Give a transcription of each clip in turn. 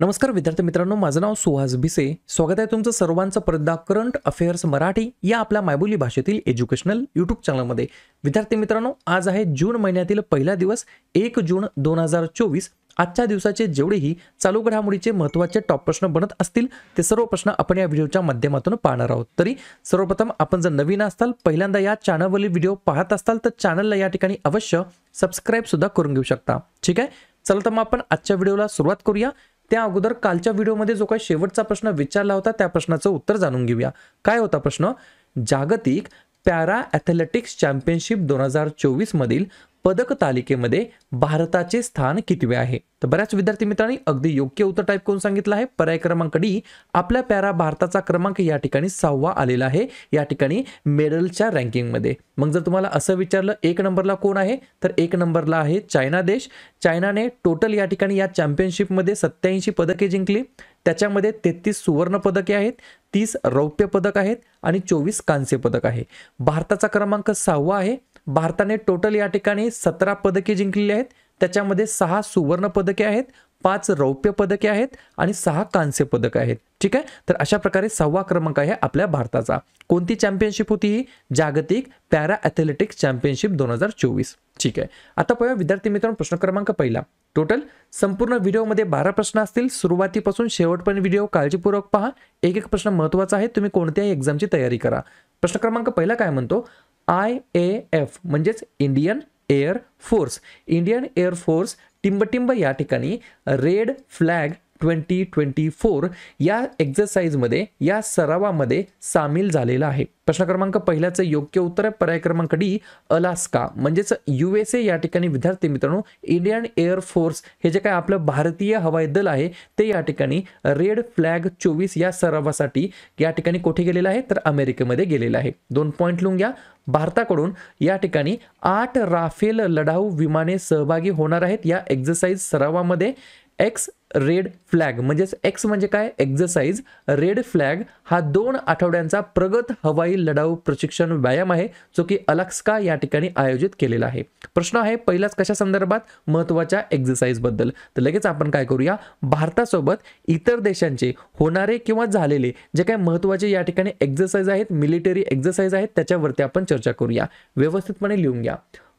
नमस्कार विद्यार्थी मित्रांनो, माझं नाव सुहास भिसे. स्वागत आहे तुमचं सर्वांचं परदा करंट अफेअर्स मराठी या आपल्या मायबोली भाषेतील एज्युकेशनल यूट्यूब चॅनलमध्ये. विद्यार्थी मित्रांनो, आज आहे जून महिन्यातील पहिला दिवस 1 जून 2024. आजच्या दिवसाचे जेवढेही चालू घडामोडीचे महत्त्वाचे टॉप प्रश्न बनत असतील ते सर्व प्रश्न आपण या व्हिडिओच्या माध्यमातून पाहणार आहोत. तरी सर्वप्रथम आपण जर नवीन असाल, पहिल्यांदा या चॅनलवरील व्हिडिओ पाहत असाल तर चॅनलला या ठिकाणी अवश्य सबस्क्राईब सुद्धा करून घेऊ शकता. ठीक आहे, चला तर मग आपण आजच्या व्हिडिओला सुरुवात करूया. त्या अगोदर कालच्या व्हिडिओमध्ये जो काही शेवटचा प्रश्न विचारला होता त्या प्रश्नाचं उत्तर जाणून घेऊया. काय होता प्रश्न? जागतिक पॅरा ॲथलेटिक्स चॅम्पियनशिप 2024 मधील पदक तालिकेमध्ये भारताचे स्थान कितवे आहे? तर बऱ्याच विद्यार्थी मित्रांनी अगदी योग्य उत्तर टाईप करून सांगितलं आहे. पर्याय क्रमांक डी, आपल्या पॅरा भारताचा क्रमांक या ठिकाणी 6वा आलेला आहे या ठिकाणी मेडलच्या रँकिंगमध्ये. मग जर तुम्हाला असं विचारलं 1 नंबरला कोण आहे, तर 1 नंबरला आहे चायना देश. चायनाने टोटल या ठिकाणी या चॅम्पियनशिपमध्ये 87 पदके जिंकली. त्याच्यामध्ये 33 सुवर्ण पदके आहेत, 30 रौप्य पदक आहेत आणि 24 कांस्य पदक आहे. भारताचा क्रमांक 6वा आहे. भारताने टोटल या ठिकाणी 17 पदके जिंकलेली आहेत. त्याच्यामध्ये 6 सुवर्ण पदके आहेत, 5 रौप्य पदके आहेत आणि 6 कांस्य पदक आहेत. ठीक आहे, तर अशा प्रकारे 6वा क्रमांक आहे आपल्या भारताचा. कोणती चॅम्पियनशिप होती ही? जागतिक पॅरा ॲथलेटिक्स चॅम्पियनशिप 2024. ठीक आहे, आता पाहूया विद्यार्थी मित्रांनो प्रश्न क्रमांक पहिला. टोटल संपूर्ण व्हिडिओमध्ये 12 प्रश्न असतील. सुरुवातीपासून शेवटपर्यंत व्हिडिओ काळजीपूर्वक पहा. एक एक प्रश्न महत्त्वाचा आहे, तुम्ही कोणत्याही एक्झामची तयारी करा. प्रश्न क्रमांक पहिला काय म्हणतो? IAF म्हणजेच Indian air force. Indian air force टिंबटिंब या ठिकाणी रेड फ्लॅग 2024 या एक्झरसाइजमध्ये या सरावामध्ये सामील झालेला आहे. प्रश्न क्रमांक पहिल्याचं योग्य उत्तर आहे पर्याय क्रमांक डी, अलास्का म्हणजेच USA या ठिकाणी. विद्यार्थी मित्रांनो, इंडियन एअर फोर्स हे जे काय आपलं भारतीय हवाई दल आहे ते या ठिकाणी रेड फ्लॅग 24 या सरावासाठी या ठिकाणी कुठे गेलेलं आहे, तर अमेरिकेमध्ये गेलेलं आहे. 2 पॉईंट लिहून घ्या. भारताकडून या ठिकाणी 8 राफेल लढाऊ विमाने सहभागी होणार आहेत या एक्झरसाइज सरावामध्ये. एक्स रेड फ्लॅग म्हणजेच एक्स म्हणजे काय? एक्झरसाइज. रेड फ्लॅग हा 2 आठवड्यांचा प्रगत हवाई लढाऊ प्रशिक्षण व्यायाम आहे जो की अलास्का या ठिकाणी आयोजित केलेला आहे. प्रश्न आहे पहिलाच कशा संदर्भात? महत्त्वाच्या एक्झरसाइज बद्दल. तर लगेच आपण काय करूया, भारतासोबत इतर देशांचे होणारे किंवा झालेले जे काही महत्त्वाचे या ठिकाणी एक्झरसाइज आहेत, मिलिटरी एक्झरसाइज आहेत, त्याच्यावरती आपण चर्चा करूया. व्यवस्थितपणे लिहून घ्या.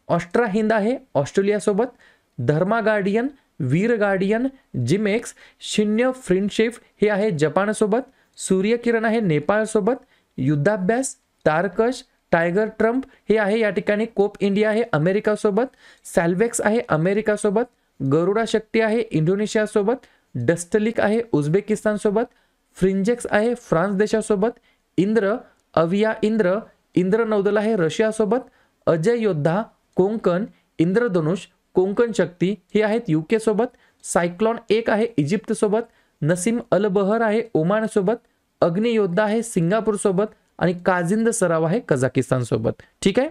ऑस्ट्रा हिंद आहे ऑस्ट्रेलियासोबत. धर्मा गार्डियन, वीर गार्डियन, जिमेक्स, शून्य फ्रेंडशिप हे आहे जपानसोबत. सूर्यकिरण आहे नेपाळसोबत. युद्धाभ्यास, तारकश, टायगर ट्रम्प हे आहे या ठिकाणी कोप इंडिया आहे अमेरिकासोबत. सॅल्वेक्स आहे अमेरिकासोबत. गरुडा शक्ती आहे इंडोनेशियासोबत. डस्टलिक आहे उझबेकिस्तानसोबत. फ्रिंजेक्स आहे फ्रान्स देशासोबत. इंद्र, अविया इंद्र, इंद्र नौदल आहे रशियासोबत. अजय योद्धा, कोंकण, इंद्रधनुष, कोंकण शक्ती हे आहेत UK सोबत. सायक्लॉन 1 आहे इजिप्त सोबत. नसीम अल बहर आहे ओमान सोबत. अग्नियोद्धा आहे सिंगापूर सोबत आणि काजिंद सराव आहे कझाकिस्तान सोबत. ठीक आहे,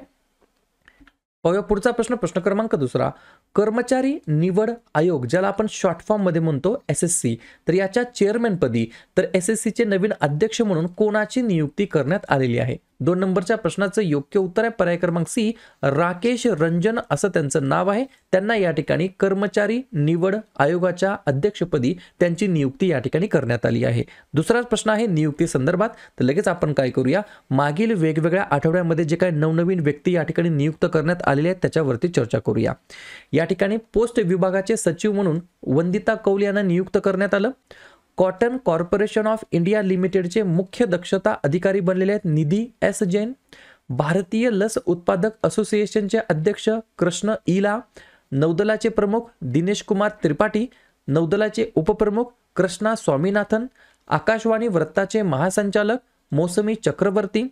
पाहूया पुढचा प्रश्न. प्रश्न क्रमांक दुसरा. कर्मचारी निवड आयोग ज्याला आपण शॉर्ट फॉर्म मध्ये म्हणतो SSC, तर याच्या चेअरमॅन पदी तर SSC चे नवीन अध्यक्ष म्हणून कोणाची नियुक्ती करण्यात आलेली आहे? 2 नंबरच्या प्रश्नाचं योग्य उत्तर आहे पर्याय क्रमांक सी, राकेश रंजन असं त्यांचं नाव आहे. त्यांना या ठिकाणी कर्मचारी निवड आयोगाच्या अध्यक्षपदी त्यांची नियुक्ती या ठिकाणी करण्यात आली आहे. दुसराच प्रश्न आहे नियुक्ती संदर्भात. तर लगेच आपण काय करूया, मागील वेगवेगळ्या आठवड्यामध्ये जे काही नवनवीन व्यक्ती या ठिकाणी नियुक्त करण्यात आलेले आहेत त्याच्यावरती चर्चा करूया. या ठिकाणी पोस्ट विभागाचे सचिव म्हणून वंदिता कौल यांना नियुक्त करण्यात आलं. कॉटन कॉर्पोरेशन ऑफ इंडिया लिमिटेडचे मुख्य दक्षता अधिकारी बनलेले आहेत निधी S जैन. भारतीय लस उत्पादक असोसिएशनचे अध्यक्ष कृष्ण इला. नौदलाचे प्रमुख दिनेश कुमार त्रिपाठी. नौदलाचे उपप्रमुख कृष्णा स्वामीनाथन. आकाशवाणी वृत्ताचे महासंचालक मौसमी चक्रवर्ती.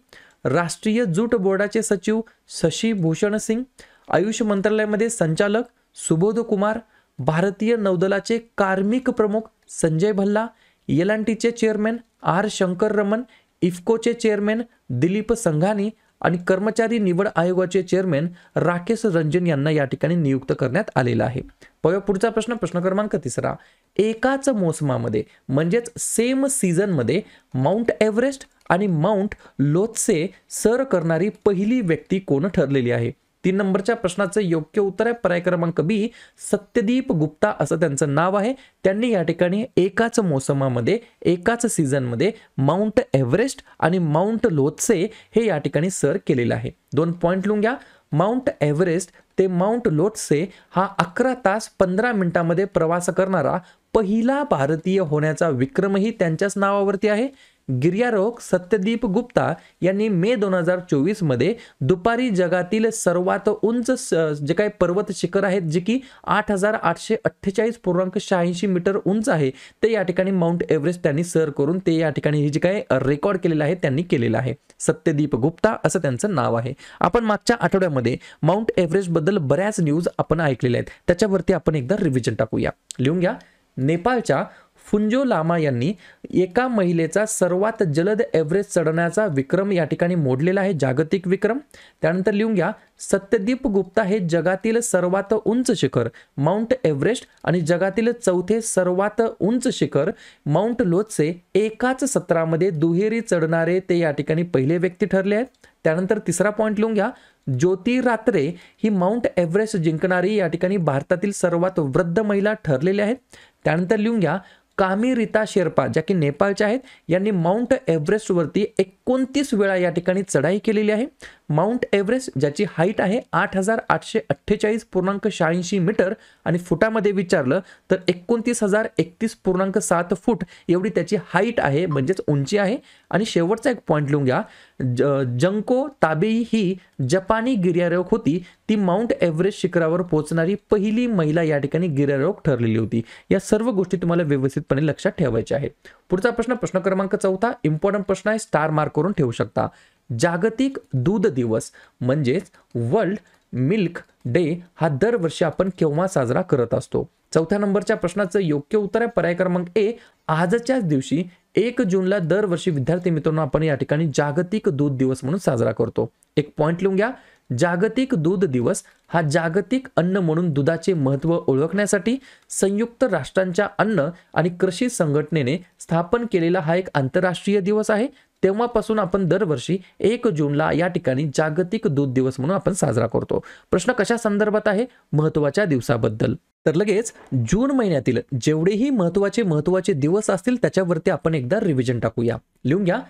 राष्ट्रीय जूट बोर्डाचे सचिव शशी भूषण सिंग. आयुष मंत्रालयामध्ये संचालक सुबोध कुमार. भारतीय नौदलाचे कार्मिक प्रमुख संजय भल्ला. L&Tचे चेअरमॅन R शंकर रमन. इफ्कोचे चेअरमॅन दिलीप संघानी आणि कर्मचारी निवड आयोगाचे चेअरमॅन राकेश रंजन यांना या ठिकाणी नियुक्त करण्यात आलेला आहे. पुढचा प्रश्न. प्रश्न क्रमांक तिसरा. एकाच मोसमामध्ये म्हणजेच सेम सीझन मध्ये माउंट एव्हरेस्ट आणि माउंट लोत्से सर करणारी पहिली व्यक्ती कोण ठरलेली आहे? 3 नंबरच्या प्रश्नाचं योग्य उत्तर आहे पर्याय क्रमांक बी, सत्यदीप गुप्ता असं त्यांचं नाव आहे. त्यांनी या ठिकाणी एकाच मोसमामध्ये एकाच सीझनमध्ये माउंट एव्हरेस्ट आणि माउंट लोत्से हे या ठिकाणी सर केलेलं आहे. 2 पॉइंट लिहून घ्या. माउंट एव्हरेस्ट ते माउंट लोत्से हा 11 तास 15 मिनिटांमध्ये प्रवास करणारा पहिला भारतीय होण्याचा विक्रमही त्यांच्याच नावावरती आहे. गिर्यारोहक सत्यदीप गुप्ता यांनी मे 2024 मध्ये दुपारी जगातील सर्वात उंच जे काही पर्वत शिखर आहेत जे की 8848.86 मीटर उंच आहे ते या ठिकाणी माउंट एव्हरेस्ट त्यांनी सर करून ते या ठिकाणी हे जे काही रेकॉर्ड केलेलं आहे त्यांनी केलेलं आहे. सत्यदीप गुप्ता असं त्यांचं नाव आहे. आपण मागच्या आठवड्यामध्ये माउंट एव्हरेस्ट बद्दल बऱ्याच न्यूज आपण ऐकलेल्या आहेत, त्याच्यावरती आपण एकदा रिव्हिजन टाकूया. लिहून घ्या. नेपाळच्या फुंजो लामा यांनी एका महिलेचा सर्वात जलद एव्हरेस्ट चढण्याचा विक्रम या ठिकाणी मोडलेला आहे, जागतिक विक्रम. त्यानंतर लिहून घ्या. सत्यदीप गुप्ता हे जगातील सर्वात उंच शिखर माउंट एव्हरेस्ट आणि जगातील चौथे सर्वात उंच शिखर माउंट लोत्से एकाच सत्रामध्ये दुहेरी चढणारे ते या ठिकाणी पहिले व्यक्ती ठरले आहेत. त्यानंतर तिसरा पॉइंट लिहून घ्या. ज्योती रात्रे ही माउंट एव्हरेस्ट जिंकणारी या ठिकाणी भारतातील सर्वात वृद्ध महिला ठरलेल्या आहेत. त्यानंतर लिहून घ्या. कामी रीता शेर्पा ज्या की नेपाळच्या आहेत, यांनी माउंट एव्हरेस्टवरती 29 वेळा या ठिकाणी चढाई केलेली आहे. माउंट एव्हरेस्ट ज्याची हाईट आहे 8848.86 मीटर आणि फुटामध्ये विचारलं तर 29,031.7 फूट एवढी त्याची हाईट आहे, म्हणजेच उंची आहे. आणि शेवटचा एक पॉइंट लिहून घ्या. जंको ताबेई ही जपानी गिर्यारोहक होती, ती माउंट एव्हरेस्ट शिखरावर पोहोचणारी पहिली महिला या ठिकाणी गिर्यारोहक ठरलेली होती. या सर्व गोष्टी तुम्हाला व्यवस्थितपणे लक्षात ठेवायच्या आहेत. पुढचा प्रश्न क्रमांक 4 इम्पॉर्टंट प्रश्न आहे, स्टार मार्क करून ठेवू शकता. जागतिक दूध दिवस म्हणजेच वर्ल्ड मिल्क डे हा दरवर्षी आपण केव्हा साजरा करत असतो? 4थ्या नंबरच्या प्रश्नाचं योग्य उत्तर आहे पर्याय क्रमांक ए, आजच्याच दिवशी 1 जूनला दरवर्षी विद्यार्थी मित्रांनो आपण या ठिकाणी जागतिक दूध दिवस म्हणून साजरा करतो. एक पॉइंट लिहून घ्या. जागतिक दूध दिवस हा जागतिक अन्न म्हणून दुधाचे महत्त्व ओळखण्यासाठी संयुक्त राष्ट्रांच्या अन्न आणि कृषी संघटनेने स्थापन केलेला हा एक आंतरराष्ट्रीय दिवस आहे. तेव्हापासून आपण दरवर्षी 1 जूनला या ठिकाणी जागतिक दूध दिवस म्हणून आपण साजरा करतो. प्रश्न कशा संदर्भात आहे? महत्त्वाच्या दिवसाबद्दल. तर लगेच जून महिन्यातील जेवढेही महत्त्वाचे दिवस असतील त्याच्यावरती आपण एकदा रिव्हिजन टाकूया. लिहून घ्या.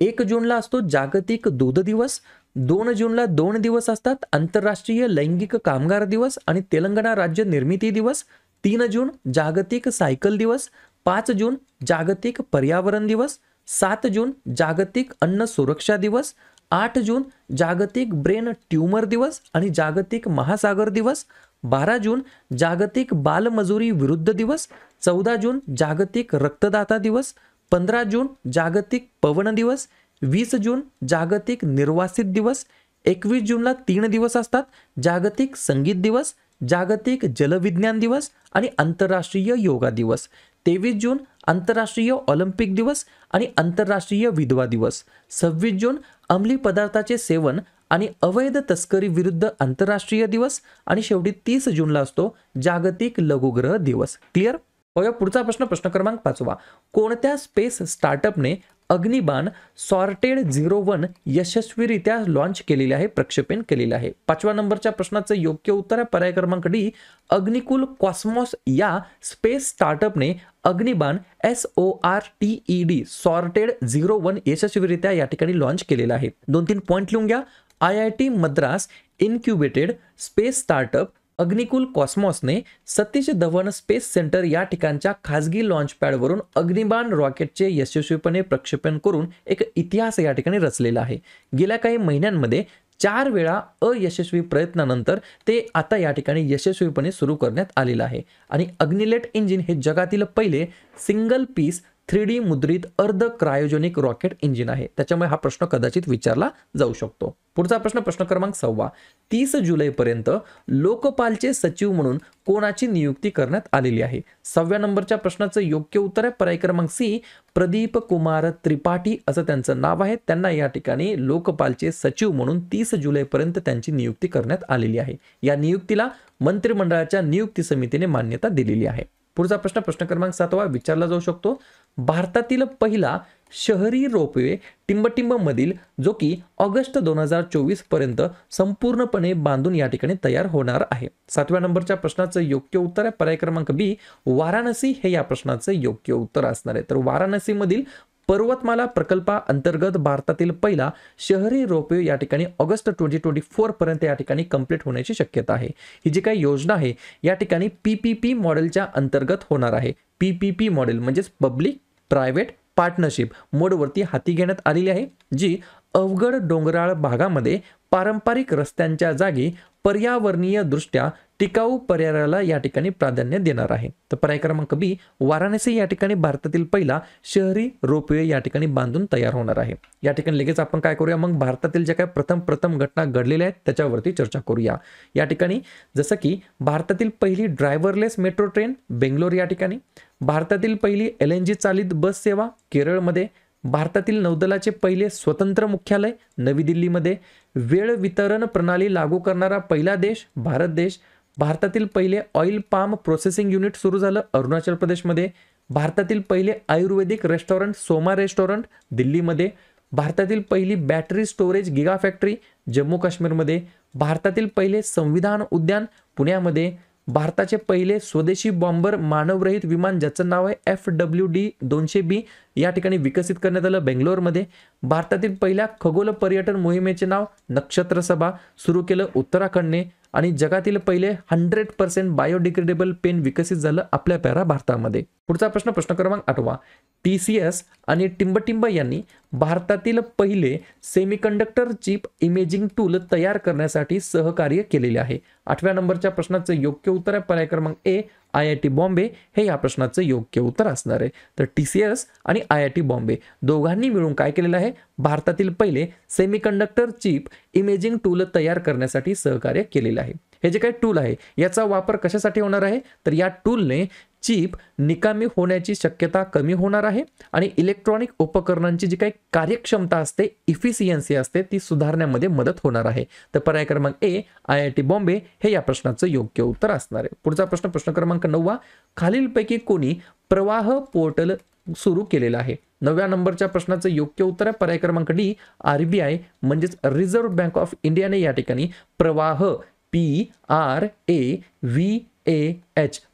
1 जूनला असतो जागतिक दूध दिवस. 2 जूनला 2 दिवस असतात, आंतरराष्ट्रीय लैंगिक कामगार दिवस आणि तेलंगणा राज्य निर्मिती दिवस. 3 जून जागतिक सायकल दिवस. 5 जून जागतिक पर्यावरण दिवस. 7 जून जागतिक अन्न सुरक्षा दिवस. 8 जून जागतिक ब्रेन ट्यूमर दिवस आणि जागतिक महासागर दिवस. 12 जून जागतिक बालमजुरी विरुद्ध दिवस. 14 जून जागतिक रक्तदाता दिवस. 15 जून जागतिक पवन दिवस. 20 जून जागतिक निर्वासित दिवस. 21 जूनला 3 दिवस असतात, जागतिक संगीत दिवस, जागतिक जलविज्ञान दिवस आणि आंतरराष्ट्रीय योगा दिवस. 23 जून आंतरराष्ट्रीय ऑलिम्पिक दिवस आणि आंतरराष्ट्रीय विधवा दिवस. 26 जून अंमली पदार्थाचे सेवन आणि अवैध तस्करी विरुद्ध आंतरराष्ट्रीय दिवस आणि शेवटी 30 जूनला असतो जागतिक लघुग्रह दिवस. क्लिअर? पुढचा प्रश्न क्रमांक 5. कोणत्या स्पेस स्टार्टअपने अग्निबाण सॉर्टेड 01 यशस्वीरित्या लॉन्च केलेले आहे, प्रक्षेपण केलेले आहे? 5व्या नंबरच्या प्रश्नाचं योग्य उत्तर आहे पर्याय क्रमांक डी, अग्निकुल कॉस्मॉस या स्पेस स्टार्टअपने अग्निबाण SORTED सॉर्टेड 01 यशस्वीरित्या या ठिकाणी लॉन्च केलेला आहे. 2-3 पॉइंट लिहून घ्या. IIT Madras incubated space startup Agnikul कॉस्मॉसने सतीश धवन स्पेस सेंटर या ठिकाणच्या खासगी लॉन्च पॅडवरून अग्निबाण रॉकेटचे यशस्वीपणे प्रक्षेपण करून एक इतिहास या ठिकाणी रचलेला आहे. गेल्या काही महिन्यांमध्ये 4 वेळा अयशस्वी प्रयत्नानंतर ते आता या ठिकाणी यशस्वीपणे सुरू करण्यात आलेलं आहे. आणि अग्निलेट इंजिन हे जगातील पहिले सिंगल पीस 3D मुद्रित अर्ध क्रायोजेनिक रॉकेट इंजिन आहे. त्याच्यामुळे हा प्रश्न कदाचित विचारला जाऊ शकतो. पुढचा प्रश्न क्रमांक 6. 30 जुलैपर्यंत लोकपालचे सचिव म्हणून कोणाची नियुक्ती करण्यात आलेली आहे? 6व्या नंबरच्या प्रश्नाचं योग्य उत्तर आहे पर्याय क्रमांक सी, प्रदीप कुमार त्रिपाठी असं त्यांचं नाव आहे. त्यांना या ठिकाणी लोकपालचे सचिव म्हणून 30 जुलैपर्यंत त्यांची नियुक्ती करण्यात आलेली आहे. या नियुक्तीला मंत्रिमंडळाच्या नियुक्ती समितीने मान्यता दिलेली आहे. पुढचा प्रश्न क्रमांक 7 विचारला जाऊ शकतो. भारतातील पहिला शहरी रोपवे टिंबटिंबमधील, जो की ऑगस्ट 2024 पर्यंत संपूर्णपणे बांधून या ठिकाणी तयार होणार आहे. 7व्या नंबरच्या प्रश्नाचं योग्य उत्तर आहे पर्याय क्रमांक बी, वाराणसी हे या प्रश्नाचं योग्य उत्तर असणार आहे. तर वाराणसीमधील पर्वतमाला प्रकल्पाअंतर्गत भारतातील पहिला शहरी रोपवे या ठिकाणी ऑगस्ट 2024 पर्यंत या ठिकाणी कंप्लीट होण्याची शक्यता आहे. ही जी काही योजना आहे या ठिकाणी PPP मॉडेलच्या अंतर्गत होणार आहे. PPP मॉडेल म्हणजेच पब्लिक प्रायव्हेट पार्टनरशिप मोडवरती हाती घेण्यात आलेली आहे, जी अवघड डोंगराळ भागामध्ये पारंपरिक रस्त्यांच्या जागी पर्यावरणीय दृष्ट्या टिकाऊ पर्यायाला या ठिकाणी प्राधान्य देणार आहे. तर पर्याय क्रमांक बी, वाराणसी या ठिकाणी भारतातील पहिला शहरी रोपवे या ठिकाणी बांधून तयार होणार आहे. या ठिकाणी लगेच आपण काय करूया, मग भारतातील ज्या काही प्रथम घटना घडलेल्या आहेत त्याच्यावरती चर्चा करूया. या ठिकाणी जसं की भारतातील पहिली ड्रायव्हरलेस मेट्रो ट्रेन बेंगलोर या ठिकाणी, भारतातील पहिली LNG चालित बस सेवा केरळमध्ये, भारतातील नौदलाचे पहिले स्वतंत्र मुख्यालय नवी दिल्लीमध्ये, वेळ वितरण प्रणाली लागू करणारा पहिला देश भारत देश, भारतातील पहिले ऑइल पाम प्रोसेसिंग युनिट सुरू झालं अरुणाचल प्रदेशमध्ये, भारतातील पहिले आयुर्वेदिक रेस्टॉरंट सोमा रेस्टॉरंट दिल्लीमध्ये, भारतातील पहिली battery storage giga factory Jammu काश्मीरमध्ये, भारतातील पहिले संविधान उद्यान पुण्यामध्ये, भारताचे पहिले स्वदेशी बॉम्बर मानवरहित विमान ज्याचं नाव आहे FWD-200B या ठिकाणी विकसित करण्यात आलं बेंगलोरमध्ये, भारतातील पहिल्या खगोल पर्यटन मोहिमेचे नाव नक्षत्र सभा सुरू केलं उत्तराखंडने, आणि जगातील पहिले 100% बायोडिग्रेडेबल पेन विकसित झालं आपल्या प्यारा भारतामध्ये. पुढचा प्रश्न क्रमांक 8वा, TCS आणि टिंबटिंब यांनी भारतातील पहिले सेमीकंडक्टर चिप इमेजिंग टूल तयार करण्यासाठी सहकार्य केलेले आहे. 8व्या नंबरच्या प्रश्नाचं योग्य उत्तर आहे पर्याय क्रमांक ए, IIT बॉम्बे हे या प्रश्नाचं योग्य उत्तर असणार आहे. तर TCS आणि IIT बॉम्बे दोघांनी मिळून काय केलेलं आहे, भारतातील पहिले सेमीकंडक्टर चिप इमेजिंग टूल तयार करण्यासाठी सहकार्य केलेलं आहे. हे जे काही टूल आहे याचा वापर कशासाठी होणार आहे, तर या टूलने चिप निकामी होण्याची शक्यता कमी होणार आहे आणि इलेक्ट्रॉनिक उपकरणांची जी काही कार्यक्षमता असते, इफिशियन्सी असते, ती सुधारण्यामध्ये मदत होणार आहे. तर पर्याय क्रमांक ए, IIT बॉम्बे हे या प्रश्नाचं योग्य उत्तर असणार आहे. पुढचा प्रश्न क्रमांक 9वा, खालीलपैकी कोणी प्रवाह पोर्टल सुरू केलेला आहे. 9व्या नंबरच्या प्रश्नाचं योग्य उत्तर आहे पर्याय क्रमांक डी, RBI म्हणजेच रिझर्व्ह बँक ऑफ इंडियाने या ठिकाणी प्रवाह PRAVAH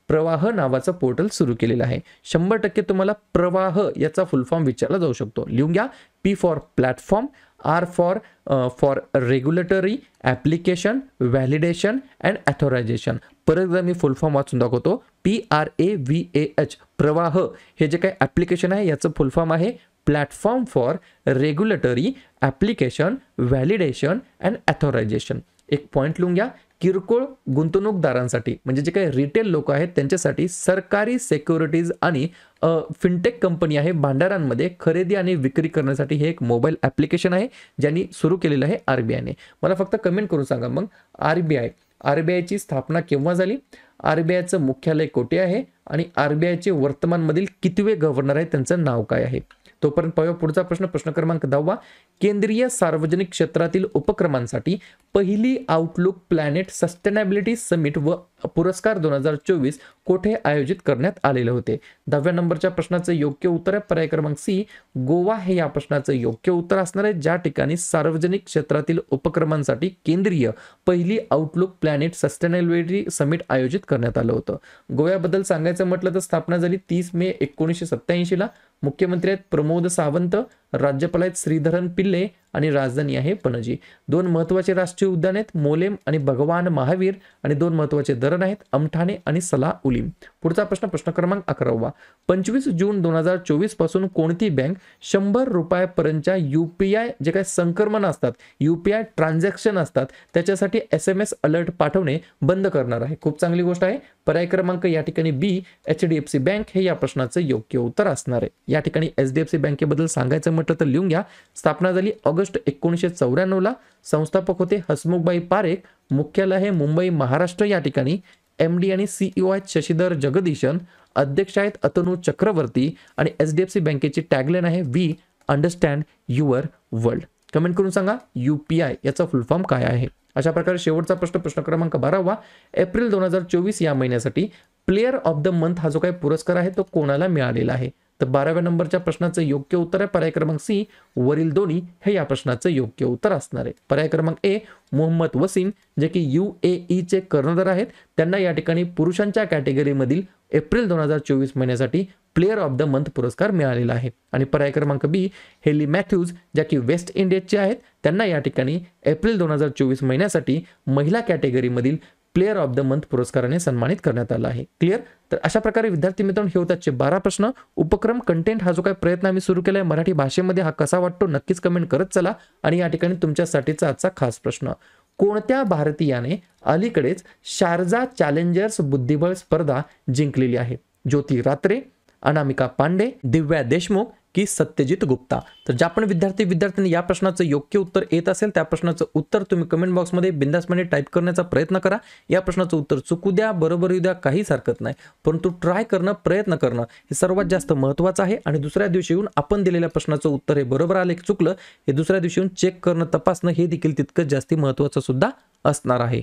प्रवाह नावाचं पोर्टल सुरू केलेलं आहे. 100% तुम्हाला प्रवाह याचा फुल फॉर्म विचारला जाऊ शकतो. लिहून घ्या, P for platform, R for regulatory application validation and authorisation. परत एकदा मी फुल फॉर्म वाचून दाखवतो. PRAVAH प्रवाह हे जे काही ॲप्लिकेशन आहे याचं फुल फॉर्म आहे platform for regulatory application validation and authorisation. एक पॉईंट लिहून घ्या, किरकोळ गुंतवणूकदारांसाठी म्हणजे जे काही रिटेल लोक आहेत त्यांच्यासाठी सरकारी सिक्युरिटीज आणि फिनटेक कंपनी आहे भांडारांमध्ये खरेदी आणि विक्री करण्यासाठी हे एक मोबाईल ॲप्लिकेशन आहे ज्यांनी सुरू केलेलं आहे RBIने. मला फक्त कमेंट करून सांगा मग RBIची स्थापना केव्हा झाली, RBIचं मुख्यालय कोठे आहे आणि RBIचे वर्तमानमधील कितवे गव्हर्नर आहे, त्यांचं नाव काय आहे. तोपर्यंत पाहूया पुढचा प्रश्न क्रमांक 10वा, केंद्रीय सार्वजनिक क्षेत्रातील उपक्रमांसाठी पहिली आउटलुक प्लॅनेट सस्टेनेबिलिटी समिट व पुरस्कार 2024 कोठे आयोजित करण्यात आलेले होते. 10व्या नंबरच्या प्रश्नाचं योग्य उत्तर आहे पर्याय क्रमांक सी, गोवा हे या प्रश्नाचं योग्य उत्तर असणार आहे, ज्या ठिकाणी सार्वजनिक क्षेत्रातील उपक्रमांसाठी केंद्रीय पहिली आउटलुक प्लॅनेट सस्टेनेबिलिटी समिट आयोजित करण्यात आलं होतं. गोव्याबद्दल सांगायचं म्हटलं तर स्थापना झाली 30 मे 1987 ला. मुख्यमंत्री आहेत प्रमोद सावंत, राज्यपाल आहेत श्रीधरन पिल्ले आणि राजधानी आहे पणजी. 2 महत्त्वाचे राष्ट्रीय उद्यान आहेत मोलेम आणि भगवान महावीर आणि 2 महत्त्वाचे धरण आहेत अमठाणे आणि सला उलीम. पुढचा प्रश्न क्रमांक 11वा, 25 जून 2024 पासून कोणती बँक 100 रुपयापर्यंतच्या UPI जे काही संक्रमण असतात, UPI ट्रान्झॅक्शन असतात त्याच्यासाठी SMS अलर्ट पाठवणे बंद करणार आहे. खूप चांगली गोष्ट आहे. पर्याय क्रमांक या ठिकाणी बी, HDFC बँक हे या प्रश्नाचं योग्य उत्तर असणार आहे. या ठिकाणी HDFC बँकेबद्दल सांगायचं म्हटलं तर लिहून घ्या, स्थापना झाली ऑगस्ट 1994 ला. संस्थापक होते हसमुखभाई पारेख, मुख्यालय आहे मुंबई महाराष्ट्र या ठिकाणी. MD आणि CEO आहेत शशीधर जगदीशन, अध्यक्ष आहेत अतनु चक्रवर्ती आणि HDFC बँकेची टॅगलाईन आहे we understand your world. Comment करून सांगा UPI याचा फुल फॉर्म काय आहे. अशा प्रकारे शेवटचा प्रश्न क्रमांक 12वा, एप्रिल 2024 या महिन्यासाठी प्लेयर ऑफ द मंथ हा जो काही पुरस्कार आहे तो कोणाला मिळालेला आहे. तर 12व्या नंबरच्या प्रश्नाचं योग्य उत्तर आहे पर्याय क्रमांक सी, वरील दोन्ही हे या प्रश्नाचं योग्य उत्तर असणार आहे. पर्याय क्रमांक ए, मोहम्मद वसीम जे की UAE चे कर्णधार आहेत, त्यांना या ठिकाणी पुरुषांच्या कॅटेगरीमधील एप्रिल 2024 महिन्यासाठी प्लेयर ऑफ द मंथ पुरस्कार मिळालेला आहे. आणि पर्याय क्रमांक बी, हेली मॅथ्यूज ज्या की वेस्ट इंडिजचे आहेत, त्यांना या ठिकाणी एप्रिल 2024 महिन्यासाठी महिला कॅटेगरीमधील प्लेयर ऑफ द मंथ पुरस्काराने सन्मानित करण्यात आला आहे. क्लिअर? तर अशा प्रकारे विद्यार्थी मित्रांनो हे होतात 12 प्रश्न. उपक्रम कंटेंट हा जो काही प्रयत्न आम्ही सुरू केलाय मराठी भाषेमध्ये हा कसा वाटतो नक्कीच कमेंट करत चला. आणि या ठिकाणी तुमच्यासाठीचा आजचा खास प्रश्न, कोणत्या भारतीयाने अलीकडेच शारजा चॅलेंजर्स बुद्धिबळ स्पर्धा जिंकलेली आहे? ज्योती रात्रे, अनामिका पांडे, दिव्या देशमुख की सत्यजित गुप्ता? तर ज्या पण विद्यार्थ्यांनी या प्रश्नाचं योग्य उत्तर येत असेल त्या प्रश्नाचं उत्तर तुम्ही कमेंट बॉक्समध्ये बिंदासपणे टाईप करण्याचा प्रयत्न करा. या प्रश्नाचं उत्तर चुकू द्या, बरोबर येऊ द्या, काहीच हरकत नाही, परंतु ट्राय करणं, प्रयत्न करणं हे सर्वात जास्त महत्त्वाचं आहे. आणि दुसऱ्या दिवशी येऊन आपण दिलेल्या प्रश्नाचं उत्तर हे बरोबर आलं की चुकलं हे दुसऱ्या दिवशी येऊन चेक करणं, तपासणं हे देखील तितकंच जास्ती महत्त्वाचं सुद्धा असणार आहे.